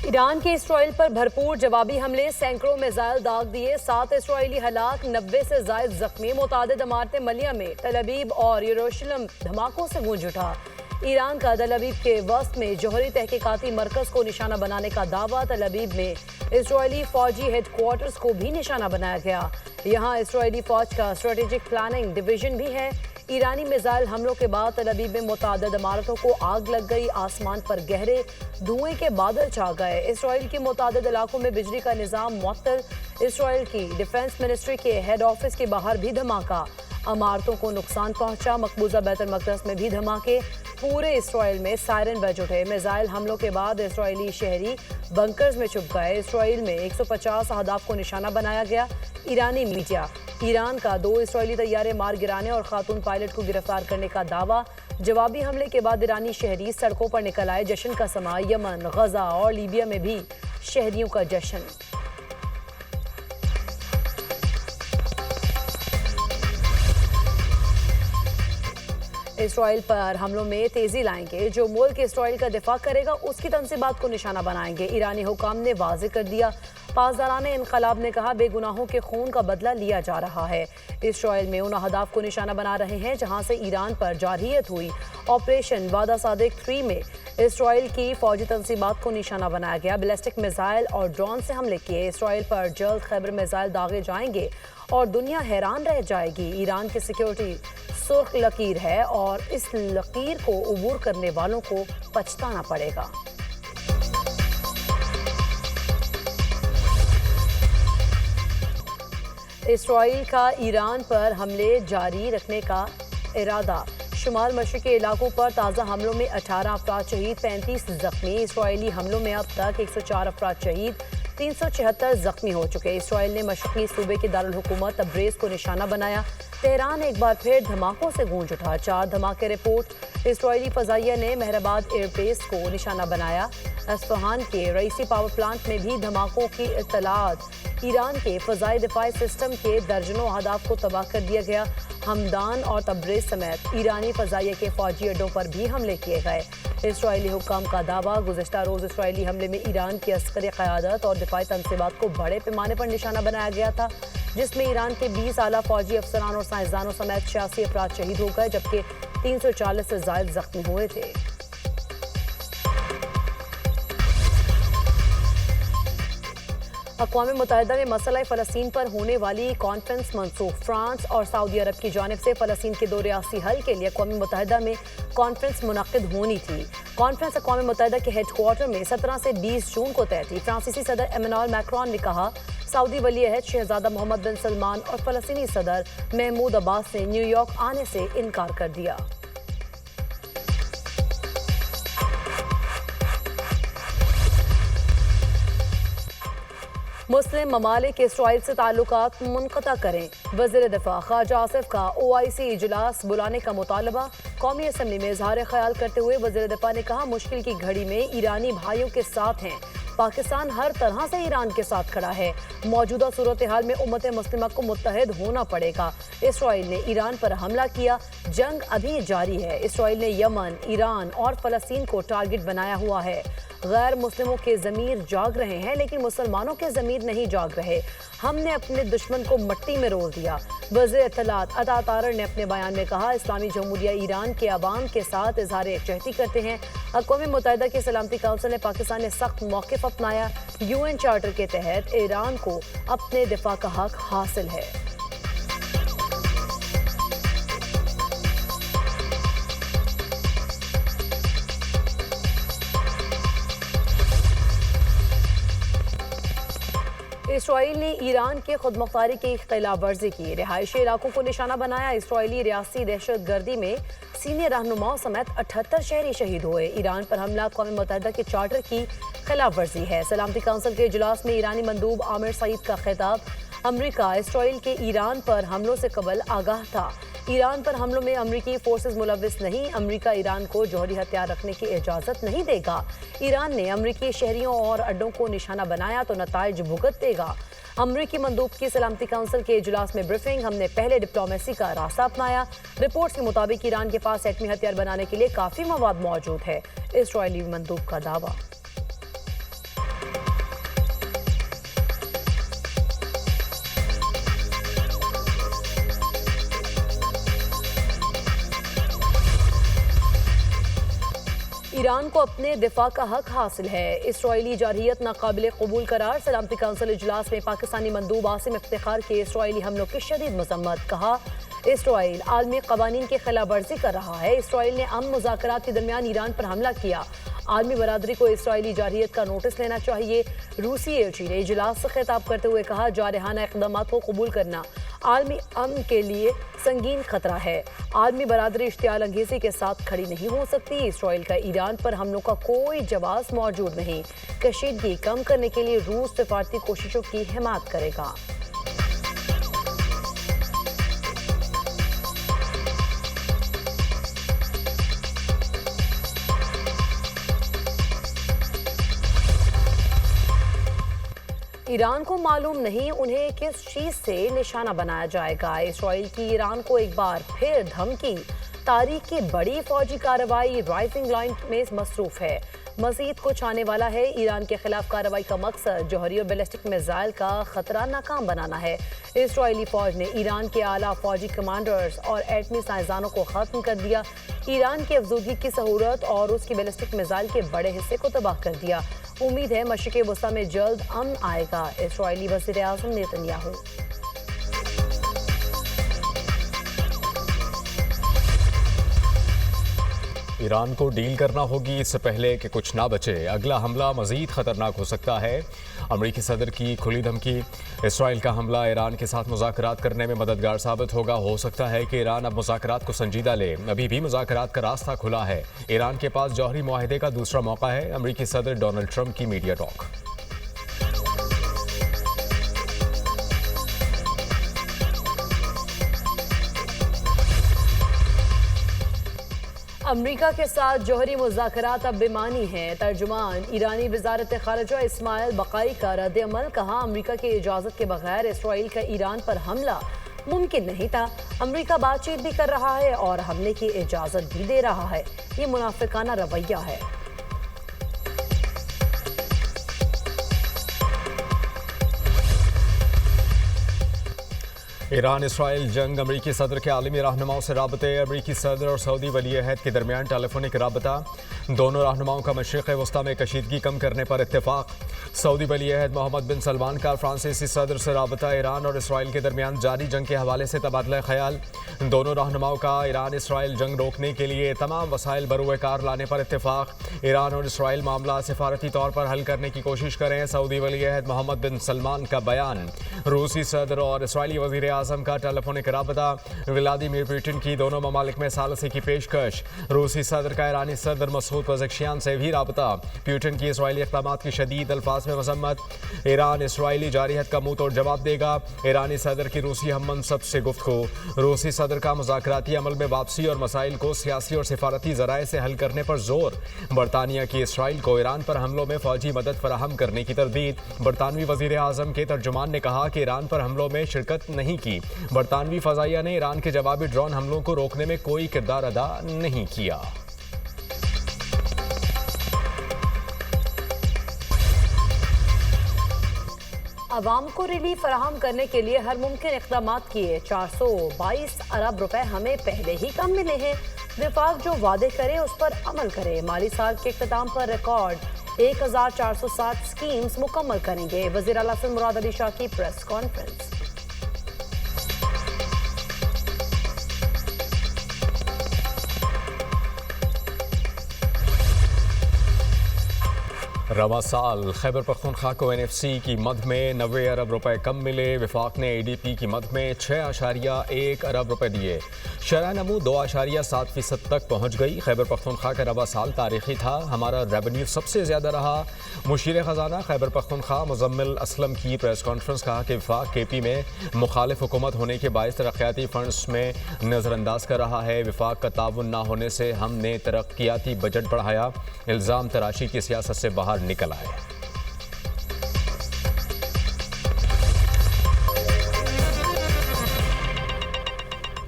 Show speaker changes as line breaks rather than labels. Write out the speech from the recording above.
ایران کے اسرائیل پر بھرپور جوابی حملے، سینکڑوں میزائل داغ دیے، 7 اسرائیلی ہلاک، 90 سے زائد زخمی، متعدد عمارتیں ملیہ میں، تل ابیب اور یروشلم دھماکوں سے گونج اٹھا۔ ایران کا تل ابیب کے وسط میں جوہری تحقیقاتی مرکز کو نشانہ بنانے کا دعویٰ، تل ابیب میں اسرائیلی فوجی ہیڈ کوارٹرز کو بھی نشانہ بنایا گیا۔ یہاں اسرائیلی فوج کا اسٹریٹجک پلاننگ ڈویژن بھی ہے۔ ایرانی میزائل حملوں کے بعد تل ابیب میں متعدد عمارتوں کو آگ لگ گئی، آسمان پر گہرے دھوئیں کے بادل چھا گئے۔ اسرائیل کے متعدد علاقوں میں بجلی کا نظام معطل، اسرائیل کی ڈیفنس منسٹری کے ہیڈ آفس کے باہر بھی دھماکہ، عمارتوں کو نقصان پہنچا۔ مقبوضہ بیت المقدس میں بھی دھماکے، پورے اسرائیل میں سائرن بج اٹھے۔ میزائل حملوں کے بعد اسرائیلی شہری بنکرز میں چھپ گئے۔ اسرائیل میں 150 اہداف کو نشانہ بنایا گیا۔ ایرانی میڈیا، ایران کا 2 اسرائیلی طیارے مار گرانے اور خاتون پائلٹ کو گرفتار کرنے کا دعویٰ۔ جوابی حملے کے بعد ایرانی شہری سڑکوں پر نکل آئے، جشن کا سما۔ یمن، غزہ اور لیبیا میں بھی شہریوں کا جشن۔ اسرائیل پر حملوں میں تیزی لائیں گے، جو ملک اسرائیل کا دفاع کرے گا اس کی تنصیبات کو نشانہ بنائیں گے۔ ایرانی حکام نے واضح کر دیا، پاسداران انقلاب نے کہا بے گناہوں کے خون کا بدلہ لیا جا رہا ہے۔ اسرائیل میں ان اہداف کو نشانہ بنا رہے ہیں جہاں سے ایران پر جارحیت ہوئی۔ آپریشن وعدہ صادق 3 میں اسرائیل کی فوجی تنصیبات کو نشانہ بنایا گیا، بیلسٹک میزائل اور ڈرون سے حملے کیے۔ اسرائیل پر جلد خیبر میزائل داغے جائیں گے اور دنیا حیران رہ جائے گی۔ ایران کی سیکیورٹی سرخ لکیر ہے اور اس لکیر کو عبور کرنے والوں کو پچھتانا پڑے گا۔ اسرائیل کا ایران پر حملے جاری رکھنے کا ارادہ، شمال مشرقی علاقوں پر تازہ حملوں میں 18 افراد شہید، 35 زخمی۔ اسرائیلی حملوں میں اب تک 104 افراد شہید، 376 زخمی ہو چکے۔ اسرائیل نے مشرقی صوبے کے دارالحکومت تبریز کو نشانہ بنایا۔ تہران ایک بار پھر دھماکوں سے گونج اٹھا، 4 دھماکے رپورٹ۔ اسرائیلی فضائیہ نے مہر آباد ایئر بیس کو نشانہ بنایا۔ اصفہان کے رئیسی پاور پلانٹ میں بھی دھماکوں کی اطلاعات۔ ایران کے فضائی دفاعی سسٹم کے درجنوں اہداف کو تباہ کر دیا گیا۔ ہمدان اور تبریز سمیت ایرانی فضائیہ کے فوجی اڈوں پر بھی حملے کیے گئے۔ اسرائیلی حکام کا دعویٰ، گزشتہ روز اسرائیلی حملے میں ایران کی عسکری قیادت اور دفاعی تنصیبات کو بڑے پیمانے پر نشانہ بنایا گیا تھا، جس میں ایران کے 20 اعلیٰ فوجی افسران اور سائنسدانوں سمیت 86 افراد شہید ہو گئے، جبکہ 340 سے زائد زخمی ہوئے تھے۔ اقوام متحدہ میں مسئلہ فلسطین پر ہونے والی کانفرنس منسوخ، فرانس اور سعودی عرب کی جانب سے فلسطین کے 2 ریاستی حل کے لیے اقوام متحدہ میں کانفرنس منعقد ہونی تھی۔ کانفرنس اقوام متحدہ کے ہیڈ کوارٹر میں 17 سے 20 جون کو طے تھی۔ فرانسیسی صدر ایمانوئل میکرون نے کہا، سعودی ولی عہد شہزادہ محمد بن سلمان اور فلسطینی صدر محمود عباس نے نیو یارک آنے سے انکار کر دیا۔ مسلم ممالک اسرائیل سے تعلقات منقطع کریں، وزیر دفاع خارجہ آصف کا OIC اجلاس بلانے کا مطالبہ۔ قومی اسمبلی میں اظہار خیال کرتے ہوئے وزیر دفاع نے کہا، مشکل کی گھڑی میں ایرانی بھائیوں کے ساتھ ہیں، پاکستان ہر طرح سے ایران کے ساتھ کھڑا ہے، موجودہ صورتحال میں امت مسلمہ کو متحد ہونا پڑے گا۔ اسرائیل نے ایران پر حملہ کیا، جنگ ابھی جاری ہے۔ اسرائیل نے یمن، ایران اور فلسطین کو ٹارگٹ بنایا ہوا ہے۔ غیر مسلموں کے ضمیر جاگ رہے ہیں لیکن مسلمانوں کے ضمیر نہیں جاگ رہے، ہم نے اپنے دشمن کو مٹی میں رول دیا۔ وزیر اطلاعات عطا طاہر نے اپنے بیان میں کہا، اسلامی جمہوریہ ایران کے عوام کے ساتھ اظہار یکجہتی کرتے ہیں۔ اقوام متحدہ کی سلامتی کونسل نے پاکستان نے سخت موقف اپنایا۔ UN چارٹر کے تحت ایران کو اپنے دفاع کا حق حاصل ہے۔ اسرائیل نے ایران کے خود مختاری کی خلاف ورزی کی، رہائشی علاقوں کو نشانہ بنایا۔ اسرائیلی ریاستی دہشت گردی میں سینئر رہنماؤں سمیت 78 شہری شہید ہوئے۔ ایران پر حملہ اقوام متحدہ کے چارٹر کی خلاف ورزی ہے۔ سلامتی کونسل کے اجلاس میں ایرانی مندوب عامر سعید کا خطاب، امریکہ اسرائیل کے ایران پر حملوں سے قبل آگاہ تھا۔ ایران پر حملوں میں امریکی فورسز ملوث نہیں، امریکہ ایران کو جوہری ہتھیار رکھنے کی اجازت نہیں دے گا۔ ایران نے امریکی شہریوں اور اڈوں کو نشانہ بنایا تو نتائج بھگت دے گا۔ امریکی مندوب کی سلامتی کونسل کے اجلاس میں بریفنگ، ہم نے پہلے ڈپلومیسی کا راستہ اپنایا۔ رپورٹس کے مطابق ایران کے پاس ایٹمی ہتھیار بنانے کے لیے کافی مواد موجود ہے، اسرائیلی مندوب کا دعویٰ۔ ایران کو اپنے دفاع کا حق حاصل ہے، اسرائیلی جارحیت ناقابل قبول قرار، سلامتی کونسل اجلاس میں پاکستانی مندوب عاصم افتخار کی اسرائیلی حملوں کی شدید مذمت، کہا اسرائیل عالمی قوانین کی خلاف ورزی کر رہا ہے، اسرائیل نے امن مذاکرات کے درمیان ایران پر حملہ کیا، عالمی برادری کو اسرائیلی جارحیت کا نوٹس لینا چاہیے، روسی ایلچی نے اجلاس سے خطاب کرتے ہوئے کہا جارحانہ اقدامات کو قبول کرنا عالمی امن کے لیے سنگین خطرہ ہے، عالمی برادری اشتعال انگیزی کے ساتھ کھڑی نہیں ہو سکتی، اسرائیل کا ایران پر حملوں کا کوئی جواز موجود نہیں، کشیدگی کم کرنے کے لیے روس سفارتی کوششوں کی حمایت کرے گا۔ ایران کو معلوم نہیں انہیں کس چیز سے نشانہ بنایا جائے گا، اسرائیل کی ایران کو ایک بار پھر دھمکی، تاریخ کی بڑی فوجی کارروائی رائزنگ لائن میں مصروف ہے، مزید کچھ آنے والا ہے، ایران کے خلاف کارروائی کا مقصد جوہری اور بیلسٹک میزائل کا خطرہ ناکام بنانا ہے، اسرائیلی فوج نے ایران کے اعلیٰ فوجی کمانڈرز اور ایٹمی سائنسدانوں کو ختم کر دیا، ایران کی افزودگی کی سہولت اور اس کی بیلسٹک میزائل کے بڑے حصے کو تباہ کر دیا، امید ہے مشرق وسطیٰ میں جلد امن آئے گا، اسرائیلی وزیر اعظم نیتنیاہو۔
ایران کو ڈیل کرنا ہوگی اس سے پہلے کہ کچھ نہ بچے، اگلا حملہ مزید خطرناک ہو سکتا ہے، امریکی صدر کی کھلی دھمکی، اسرائیل کا حملہ ایران کے ساتھ مذاکرات کرنے میں مددگار ثابت ہوگا، ہو سکتا ہے کہ ایران اب مذاکرات کو سنجیدہ لے، ابھی بھی مذاکرات کا راستہ کھلا ہے، ایران کے پاس جوہری معاہدے کا دوسرا موقع ہے، امریکی صدر ڈونلڈ ٹرمپ کی میڈیا ٹاک۔
امریکہ کے ساتھ جوہری مذاکرات اب بےمعنی ہیں، ترجمان ایرانی وزارت خارجہ اسماعیل بقائی کا رد عمل، کہا امریکہ کی اجازت کے بغیر اسرائیل کا ایران پر حملہ ممکن نہیں تھا، امریکہ بات چیت بھی کر رہا ہے اور حملے کی اجازت بھی دے رہا ہے، یہ منافقانہ رویہ ہے۔
ایران اسرائیل جنگ، امریکی صدر کے عالمی رہنماؤں سے رابطے، امریکی صدر اور سعودی ولی عہد کے درمیان ٹیلی فونک رابطہ، دونوں رہنماؤں کا مشرق وسطیٰ میں کشیدگی کم کرنے پر اتفاق، سعودی ولی عہد محمد بن سلمان کا فرانسیسی صدر سے رابطہ، ایران اور اسرائیل کے درمیان جاری جنگ کے حوالے سے تبادلہ خیال، دونوں رہنماؤں کا ایران اسرائیل جنگ روکنے کے لیے تمام وسائل بروئے کار لانے پر اتفاق، ایران اور اسرائیل معاملہ سفارتی طور پر حل کرنے کی کوشش کریں، سعودی ولی عہد محمد بن سلمان کا بیان، روسی صدر اور اسرائیلی وزیر اعظم کا ٹیلی فونک رابطہ، ولادیمیر پوٹن کی دونوں ممالک میں ثالثی کی پیشکش، روسی صدر کا ایرانی صدر مسعود پزشکیان سے بھی رابطہ، پوٹن کی اسرائیلی اقدامات کی شدید الفاظ میں مذمت، ایران اسرائیلی جارحیت کا منہ توڑ جواب دے گا، ایرانی صدر کی روسی ہم منصب سے گفتگو، روسی صدر کا مذاکراتی عمل میں واپسی اور مسائل کو سیاسی اور سفارتی ذرائع سے حل کرنے پر زور، برطانیہ کی اسرائیل کو ایران پر حملوں میں فوجی مدد فراہم کرنے کی تردید، برطانوی وزیر اعظم کے ترجمان نے کہا کہ ایران پر حملوں میں شرکت نہیں کی، برطانوی فضائیہ نے ایران کے جوابی ڈرون حملوں کو روکنے میں کوئی کردار ادا نہیں کیا۔
عوام کو ریلیف فراہم کرنے کے لیے ہر ممکن اقدامات کیے، 422 ارب روپے ہمیں پہلے ہی کم ملے ہیں، وفاق جو وعدے کرے اس پر عمل کرے، مالی سال کے اختتام پر ریکارڈ 1460 اسکیمز مکمل کریں گے، وزیر اعلیٰ مراد علی شاہ کی پریس کانفرنس۔
رواں سال خیبر پختونخوا کو NFC کی مد میں 90 ارب روپے کم ملے، وفاق نے ADP کی مد میں 6.1 ارب روپے دیے، شرح نمو 2.7% تک پہنچ گئی، خیبر پختونخوا کا رواں سال تاریخی تھا، ہمارا ریونیو سب سے زیادہ رہا، مشیر خزانہ خیبر پختونخوا مزمل اسلم کی پریس کانفرنس، کہا کہ وفاق KP میں مخالف حکومت ہونے کے باعث ترقیاتی فنڈز میں نظر انداز کر رہا ہے، وفاق کا تعاون نہ ہونے سے ہم نے ترقیاتی بجٹ بڑھایا، الزام تراشی کی سیاست سے باہر نکل آئے۔